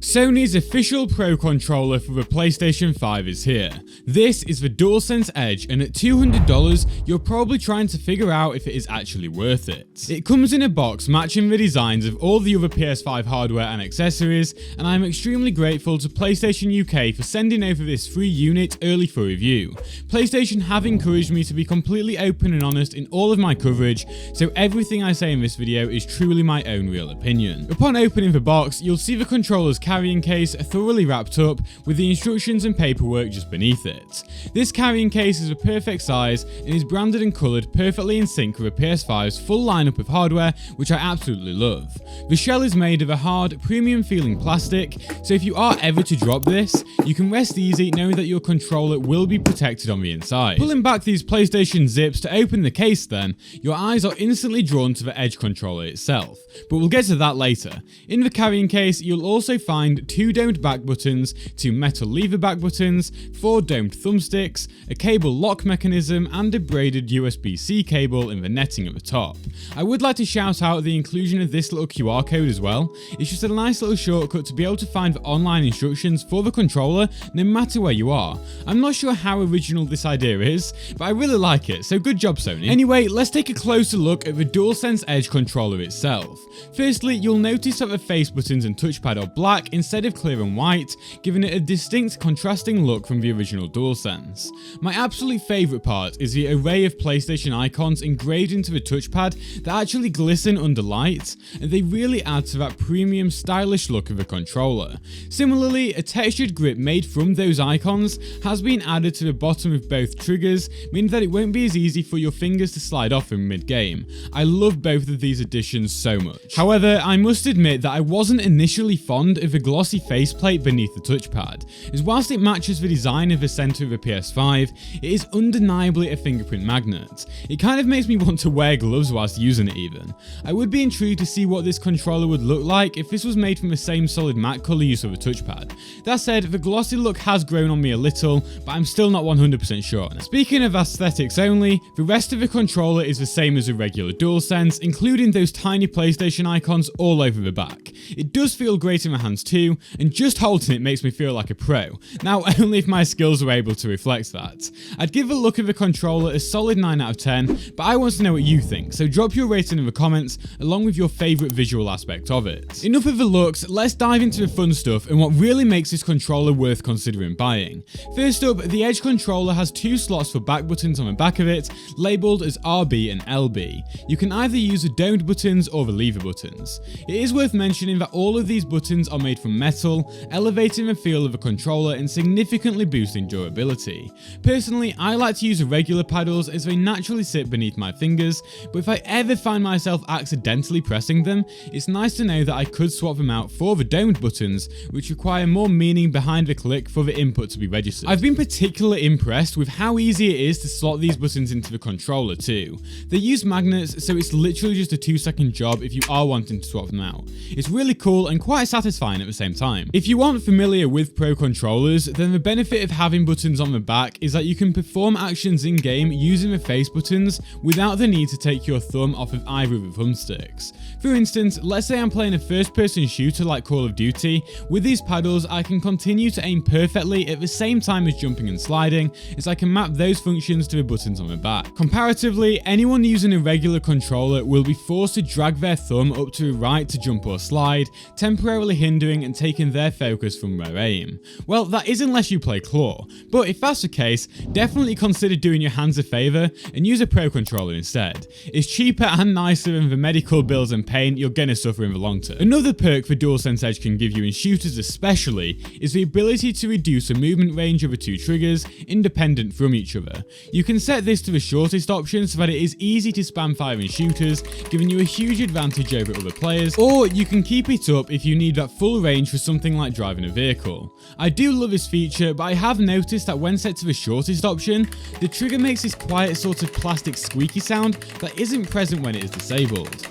Sony's official Pro controller for the PlayStation 5 is here. This is the Dualsense Edge, and at $200 you're probably trying to figure out if it is actually worth it. It comes in a box matching the designs of all the other PS5 hardware and accessories, and I am extremely grateful to PlayStation UK for sending over this free unit early for review. PlayStation have encouraged me to be completely open and honest in all of my coverage, so everything I say in this video is truly my own real opinion. Upon opening the box, you'll see the controller's carrying case thoroughly wrapped up with the instructions and paperwork just beneath it. This carrying case is a perfect size and is branded and coloured perfectly in sync with the PS5's full lineup of hardware, which I absolutely love. The shell is made of a hard, premium feeling plastic, so if you are ever to drop this, you can rest easy knowing that your controller will be protected on the inside. Pulling back these PlayStation zips to open the case then, your eyes are instantly drawn to the Edge controller itself, but we'll get to that later. In the carrying case, you'll also find 2 domed back buttons, 2 metal lever back buttons, 4 domed thumbsticks, a cable lock mechanism, and a braided USB-C cable in the netting at the top. I would like to shout out the inclusion of this little QR code as well. It's just a nice little shortcut to be able to find the online instructions for the controller no matter where you are. I'm not sure how original this idea is, but I really like it, so good job Sony. Anyway, let's take a closer look at the Dualsense Edge controller itself. Firstly, you'll notice that the face buttons and touchpad are black instead of clear and white, giving it a distinct contrasting look from the original Dualsense. My absolute favourite part is the array of PlayStation icons engraved into the touchpad that actually glisten under light, and they really add to that premium stylish look of the controller. Similarly, a textured grip made from those icons has been added to the bottom of both triggers, meaning that it won't be as easy for your fingers to slide off in mid-game. I love both of these additions so much. However, I must admit that I wasn't initially fond of the glossy faceplate beneath the touchpad, as whilst it matches the design of the centre of the PS5, it is undeniably a fingerprint magnet. It kind of makes me want to wear gloves whilst using it even. I would be intrigued to see what this controller would look like if this was made from the same solid matte colour use of the touchpad. That said, the glossy look has grown on me a little, but I'm still not 100% sure. Speaking of aesthetics only, the rest of the controller is the same as a regular DualSense, including those tiny PlayStation icons all over the back. It does feel great in my hands too, and just holding it makes me feel like a pro. Now, only if my skills were able to reflect that. I'd give the look of the controller a solid 9 out of 10, but I want to know what you think, so drop your rating in the comments along with your favourite visual aspect of it. Enough of the looks, let's dive into the fun stuff and what really makes this controller worth considering buying. First up, the Edge controller has 2 slots for back buttons on the back of it, labelled as RB and LB. You can either use the domed buttons or the lever buttons. It is worth mentioning that all of these buttons are made from metal, elevating the feel of the controller and significantly boosting durability. Personally, I like to use the regular paddles as they naturally sit beneath my fingers, but if I ever find myself accidentally pressing them, it's nice to know that I could swap them out for the domed buttons, which require more meaning behind the click for the input to be registered. I've been particularly impressed with how easy it is to slot these buttons into the controller too. They use magnets, so it's literally just a 2-second job if you are wanting to swap them out. It's really cool and quite satisfying at the same time. If you aren't familiar with Pro controllers, then the benefit of having buttons on the back is that you can perform actions in game using the face buttons without the need to take your thumb off of either of the thumbsticks. For instance, let's say I'm playing a first-person shooter like Call of Duty. With these paddles, I can continue to aim perfectly at the same time as jumping and sliding, as I can map those functions to the buttons on the back. Comparatively, anyone using a regular controller will be forced to drag their thumb up to the right to jump or slide, temporarily hindering and taking their focus from their aim. Well, that is unless you play claw, but if that's the case, definitely consider doing your hands a favour and use a Pro controller instead. It's cheaper and nicer than the medical bills and pain you're gonna suffer in the long term. Another perk the Dualsense Edge can give you in shooters especially is the ability to reduce the movement range of the 2 triggers independent from each other. You can set this to the shortest option so that it is easy to spam fire in shooters, giving you a huge advantage over other players, or you can keep it up if you need that full range for something like driving a vehicle. I do love this feature, but I have noticed that when set to the shortest option, the trigger makes this quiet sort of plastic squeaky sound that isn't present when it is disabled.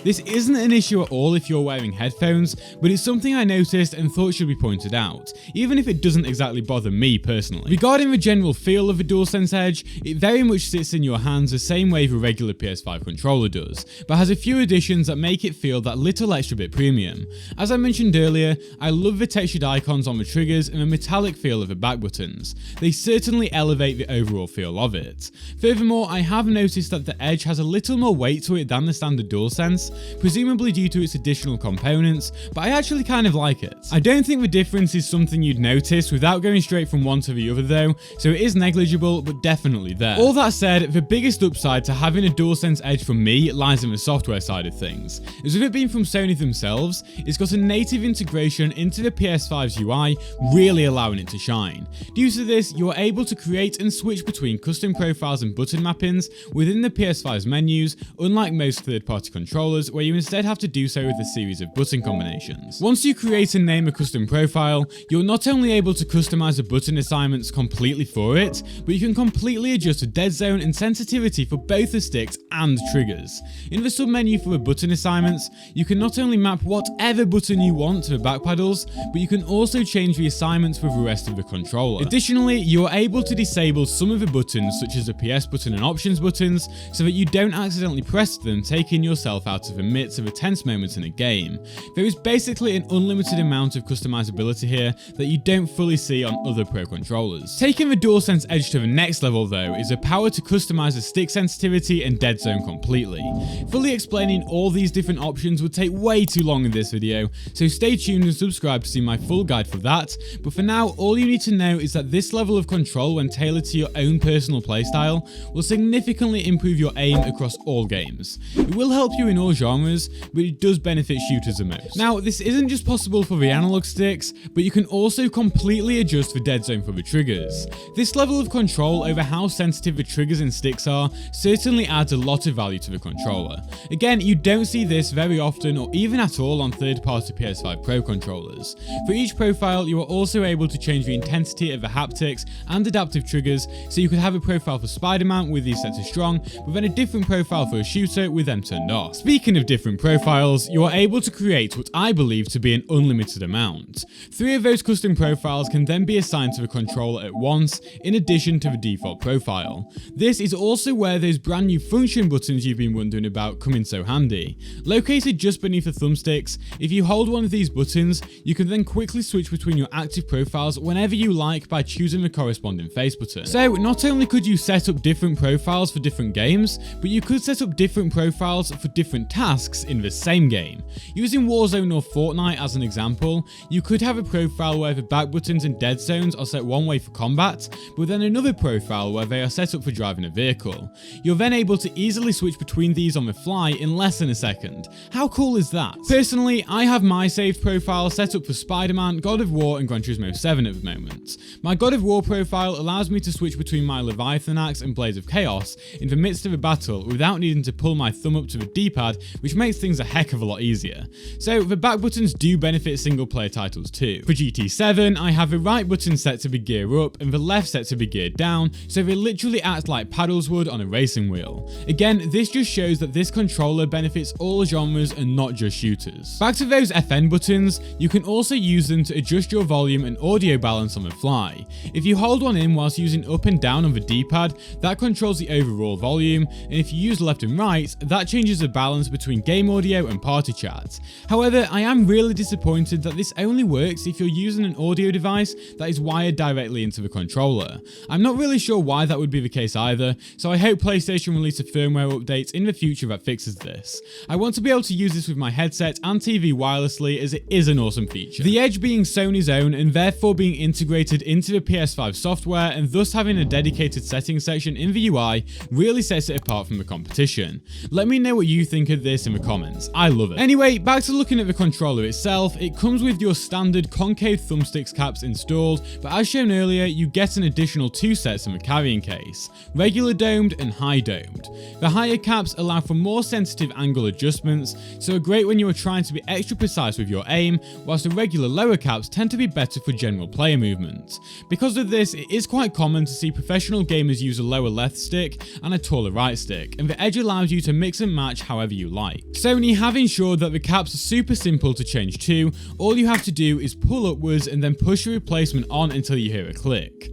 This isn't an issue at all if you're wearing headphones, but it's something I noticed and thought should be pointed out, even if it doesn't exactly bother me personally. Regarding the general feel of the DualSense Edge, it very much sits in your hands the same way the regular PS5 controller does, but has a few additions that make it feel that little extra bit premium. As I mentioned earlier, I love the textured icons on the triggers and the metallic feel of the back buttons. They certainly elevate the overall feel of it. Furthermore, I have noticed that the Edge has a little more weight to it than the standard DualSense, presumably due to its additional components, but I actually kind of like it. I don't think the difference is something you'd notice without going straight from one to the other though, so it is negligible but definitely there. All that said, the biggest upside to having a DualSense Edge for me lies in the software side of things. As with it being from Sony themselves, it's got a native integration into the PS5's UI, really allowing it to shine. Due to this, you're able to create and switch between custom profiles and button mappings within the PS5's menus, unlike most third-party controllers where you instead have to do so with a series of button combinations. Once you create and name a custom profile, you're not only able to customize the button assignments completely for it, but you can completely adjust the dead zone and sensitivity for both the sticks and triggers. In the submenu for the button assignments, you can not only map whatever button you want to the back paddles, but you can also change the assignments for the rest of the controller. Additionally, you're able to disable some of the buttons such as the PS button and options buttons so that you don't accidentally press them, taking yourself out of the midst of a tense moment in a game. There is basically an unlimited amount of customizability here that you don't fully see on other Pro controllers. Taking the DualSense Edge to the next level though is the power to customize the stick sensitivity and dead zone completely. Fully explaining all these different options would take way too long in this video, so stay tuned and subscribe to see my full guide for that, but for now all you need to know is that this level of control when tailored to your own personal playstyle will significantly improve your aim across all games. It will help you in all genres, but it does benefit shooters the most. Now, this isn't just possible for the analog sticks, but you can also completely adjust the dead zone for the triggers. This level of control over how sensitive the triggers and sticks are certainly adds a lot of value to the controller. Again, you don't see this very often or even at all on third-party PS5 Pro controllers. For each profile, you are also able to change the intensity of the haptics and adaptive triggers, so you could have a profile for Spider-Man with these set to strong, but then a different profile for a shooter with them turned off. Speaking of different profiles, you are able to create what I believe to be an unlimited amount. 3 of those custom profiles can then be assigned to the controller at once, in addition to the default profile. This is also where those brand new function buttons you've been wondering about come in so handy. Located just beneath the thumbsticks, if you hold one of these buttons, you can then quickly switch between your active profiles whenever you like by choosing the corresponding face button. So not only could you set up different profiles for different games, but you could set up different profiles for different tasks in the same game. Using Warzone or Fortnite as an example, you could have a profile where the back buttons and dead zones are set one way for combat, but then another profile where they are set up for driving a vehicle. You're then able to easily switch between these on the fly in less than a second. How cool is that? Personally, I have my saved profile set up for Spider-Man, God of War and Gran Turismo 7 at the moment. My God of War profile allows me to switch between my Leviathan Axe and Blades of Chaos in the midst of a battle without needing to pull my thumb up to the D-pad, which makes things a heck of a lot easier. So the back buttons do benefit single player titles too. For GT7, I have the right button set to be gear up and the left set to be geared down, so they literally act like paddles would on a racing wheel. Again, this just shows that this controller benefits all genres and not just shooters. Back to those FN buttons, you can also use them to adjust your volume and audio balance on the fly. If you hold one in whilst using up and down on the D-pad, that controls the overall volume, and if you use left and right, that changes the balance between game audio and party chat. However, I am really disappointed that this only works if you're using an audio device that is wired directly into the controller. I'm not really sure why that would be the case either, so I hope PlayStation release a firmware update in the future that fixes this. I want to be able to use this with my headset and TV wirelessly, as it is an awesome feature. The Edge being Sony's own and therefore being integrated into the PS5 software and thus having a dedicated settings section in the UI really sets it apart from the competition. Let me know what you think of this in the comments. I love it. Anyway, back to looking at the controller itself. It comes with your standard concave thumbsticks caps installed, but as shown earlier, you get an additional 2 sets in the carrying case, regular domed and high domed. The higher caps allow for more sensitive angle adjustments, so are great when you are trying to be extra precise with your aim, whilst the regular lower caps tend to be better for general player movement. Because of this, it is quite common to see professional gamers use a lower left stick and a taller right stick, and the Edge allows you to mix and match however you like. Sony have ensured that the caps are super simple to change to. All you have to do is pull upwards and then push your replacement on until you hear a click.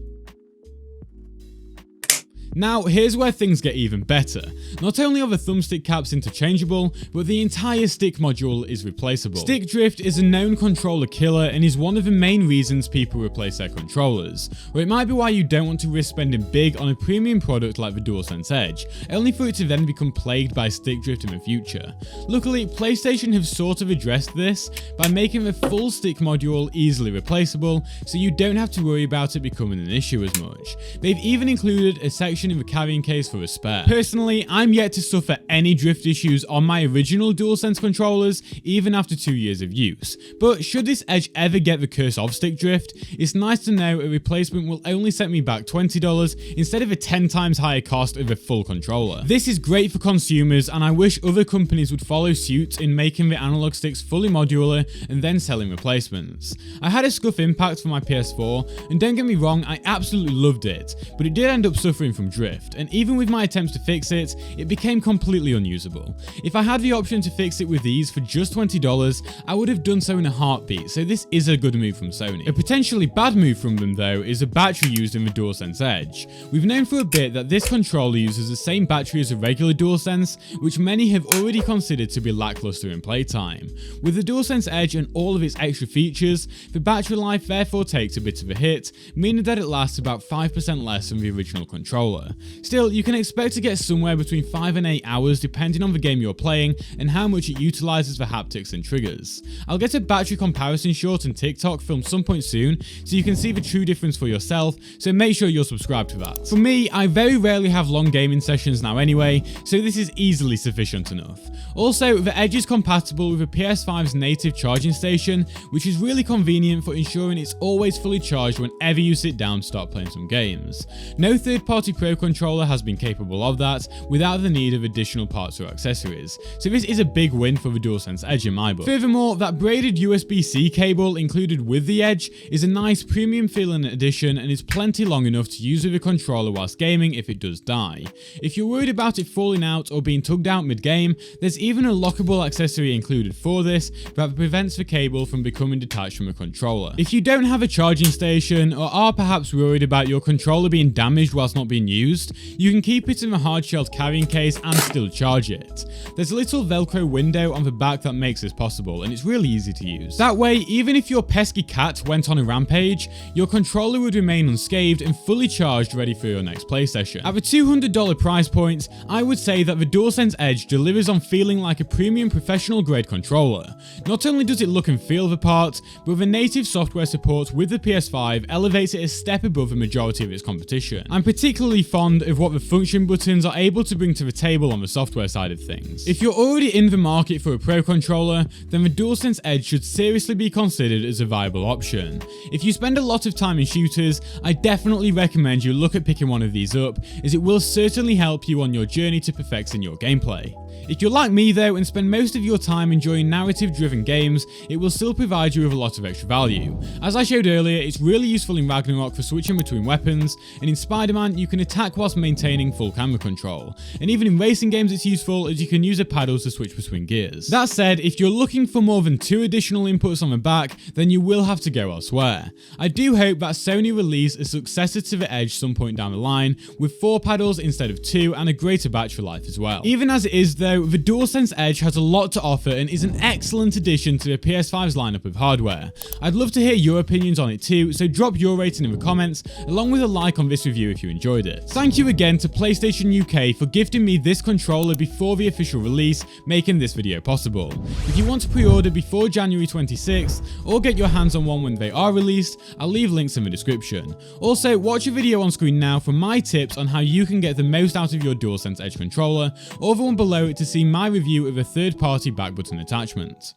Now, here's where things get even better. Not only are the thumbstick caps interchangeable, but the entire stick module is replaceable. Stick drift is a known controller killer and is one of the main reasons people replace their controllers, or it might be why you don't want to risk spending big on a premium product like the DualSense Edge, only for it to then become plagued by stick drift in the future. Luckily, PlayStation have sort of addressed this by making the full stick module easily replaceable, so you don't have to worry about it becoming an issue as much. They've even included a section in the carrying case for a spare. Personally, I'm yet to suffer any drift issues on my original DualSense controllers, even after 2 years of use. But should this Edge ever get the curse of stick drift, it's nice to know a replacement will only set me back $20 instead of a 10 times higher cost of a full controller. This is great for consumers, and I wish other companies would follow suit in making the analog sticks fully modular and then selling replacements. I had a scuff impact for my PS4, and don't get me wrong, I absolutely loved it, but it did end up suffering from drift, and even with my attempts to fix it, it became completely unusable. If I had the option to fix it with these for just $20, I would have done so in a heartbeat, so this is a good move from Sony. A potentially bad move from them though is the battery used in the DualSense Edge. We've known for a bit that this controller uses the same battery as a regular DualSense, which many have already considered to be lackluster in playtime. With the DualSense Edge and all of its extra features, the battery life therefore takes a bit of a hit, meaning that it lasts about 5% less than the original controller. Still, you can expect to get somewhere between 5 and 8 hours depending on the game you're playing and how much it utilizes the haptics and triggers. I'll get a battery comparison short on TikTok filmed some point soon so you can see the true difference for yourself, so make sure you're subscribed to that. For me, I very rarely have long gaming sessions now anyway, so this is easily sufficient enough. Also, the Edge is compatible with the PS5's native charging station, which is really convenient for ensuring it's always fully charged whenever you sit down to start playing some games. No third-party Pro controller has been capable of that without the need of additional parts or accessories, so this is a big win for the DualSense Edge in my book. Furthermore, that braided USB-C cable included with the Edge is a nice premium feeling addition and is plenty long enough to use with a controller whilst gaming if it does die. If you're worried about it falling out or being tugged out mid-game, there's even a lockable accessory included for this that prevents the cable from becoming detached from a controller. If you don't have a charging station or are perhaps worried about your controller being damaged whilst not being used, you can keep it in a hard-shelled carrying case and still charge it. There's a little Velcro window on the back that makes this possible, and it's really easy to use. That way, even if your pesky cat went on a rampage, your controller would remain unscathed and fully charged ready for your next play session. At the $200 price point, I would say that the DualSense Edge delivers on feeling like a premium professional grade controller. Not only does it look and feel the part, but the native software support with the PS5 elevates it a step above the majority of its competition. I'm particularly fond of what the function buttons are able to bring to the table on the software side of things. If you're already in the market for a Pro controller, then the DualSense Edge should seriously be considered as a viable option. If you spend a lot of time in shooters, I definitely recommend you look at picking one of these up, as it will certainly help you on your journey to perfecting your gameplay. If you're like me though and spend most of your time enjoying narrative-driven games, it will still provide you with a lot of extra value. As I showed earlier, it's really useful in Ragnarok for switching between weapons, and in Spider-Man you can attack whilst maintaining full camera control, and even in racing games it's useful as you can use the paddles to switch between gears. That said, if you're looking for more than 2 additional inputs on the back, then you will have to go elsewhere. I do hope that Sony release a successor to the Edge some point down the line, with 4 paddles instead of 2 and a greater battery life as well. Even as it is though, the DualSense Edge has a lot to offer and is an excellent addition to the PS5's lineup of hardware. I'd love to hear your opinions on it too, so drop your rating in the comments, along with a like on this review if you enjoyed it. Thank you again to PlayStation UK for gifting me this controller before the official release, making this video possible. If you want to pre-order before January 26th, or get your hands on one when they are released, I'll leave links in the description. Also, watch a video on screen now for my tips on how you can get the most out of your DualSense Edge controller, or the one below it to see my review of a third-party back button attachment.